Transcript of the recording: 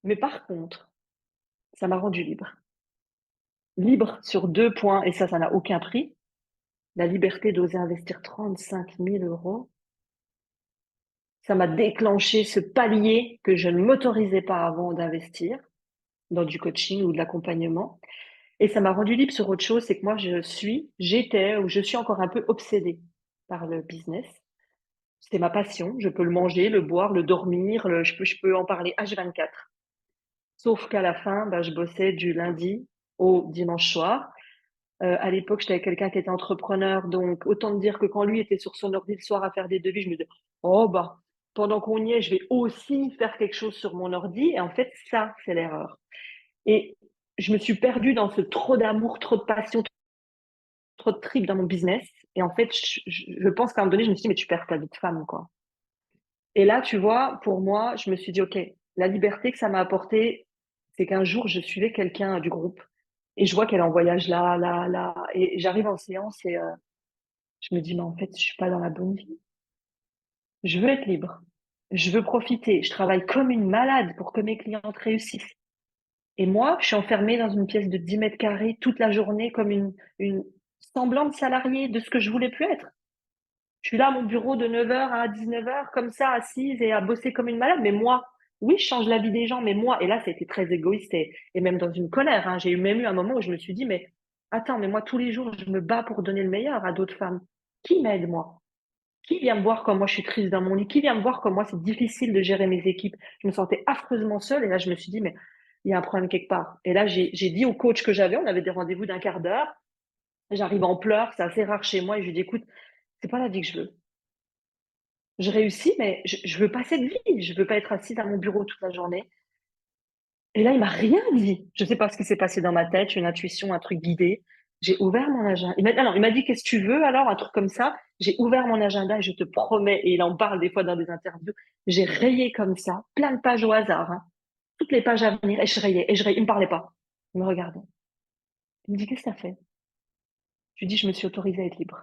Mais par contre, ça m'a rendue libre. Libre sur 2 points, et ça n'a aucun prix. La liberté d'oser investir 35 000 euros. Ça m'a déclenché ce palier que je ne m'autorisais pas avant d'investir dans du coaching ou de l'accompagnement. Et ça m'a rendu libre sur autre chose, c'est que moi, j'étais ou je suis encore un peu obsédée par le business. C'est ma passion. Je peux le manger, le boire, le dormir, je peux en parler H24. Sauf qu'à la fin, bah, je bossais du lundi au dimanche soir. À l'époque, j'étais avec quelqu'un qui était entrepreneur, donc autant te dire que quand lui était sur son ordi le soir à faire des devis, je me disais, oh bah, pendant qu'on y est, je vais aussi faire quelque chose sur mon ordi. Et en fait, ça, c'est l'erreur. Et je me suis perdue dans ce trop d'amour, trop de passion, trop de tripes dans mon business. Et en fait, je pense qu'à un moment donné, je me suis dit, mais tu perds ta vie de femme, quoi. Et là, tu vois, pour moi, je me suis dit, OK, la liberté que ça m'a apporté, c'est qu'un jour, je suivais quelqu'un du groupe et je vois qu'elle est en voyage là, là, là. Et j'arrive en séance et je me dis, mais en fait, je suis pas dans la bonne vie. Je veux être libre. Je veux profiter. Je travaille comme une malade pour que mes clientes réussissent. Et moi, je suis enfermée dans une pièce de 10 mètres carrés toute la journée comme une semblante salariée de ce que je voulais plus être. Je suis là à mon bureau de 9 heures à 19 heures comme ça, assise et à bosser comme une malade. Mais moi, oui, je change la vie des gens, mais moi, et là, ça a été très égoïste et même dans une colère, hein. J'ai eu même eu un moment où je me suis dit, mais attends, mais moi, tous les jours, je me bats pour donner le meilleur à d'autres femmes. Qui m'aide, moi? Qui vient me voir comme moi, je suis triste dans mon lit? Qui vient me voir comme moi, c'est difficile de gérer mes équipes? Je me sentais affreusement seule et là, je me suis dit, mais il y a un problème quelque part. Et là, j'ai dit au coach que j'avais, on avait des rendez-vous d'un quart d'heure. J'arrive en pleurs, c'est assez rare chez moi et je lui dis, écoute, c'est pas la vie que je veux. Je réussis, mais je veux pas cette vie. Je veux pas être assise à mon bureau toute la journée. Et là, il m'a rien dit. Je sais pas ce qui s'est passé dans ma tête, une intuition, un truc guidé. J'ai ouvert mon agenda. Il m'a dit, qu'est-ce que tu veux alors? Un truc comme ça. J'ai ouvert mon agenda et je te promets, et il en parle des fois dans des interviews, j'ai rayé comme ça, plein de pages au hasard, hein. Toutes les pages à venir, et je rayais, et je rayais. Il me parlait pas. Il me regardait. Il me dit, qu'est-ce que t'as fait? Je lui dis, je me suis autorisée à être libre.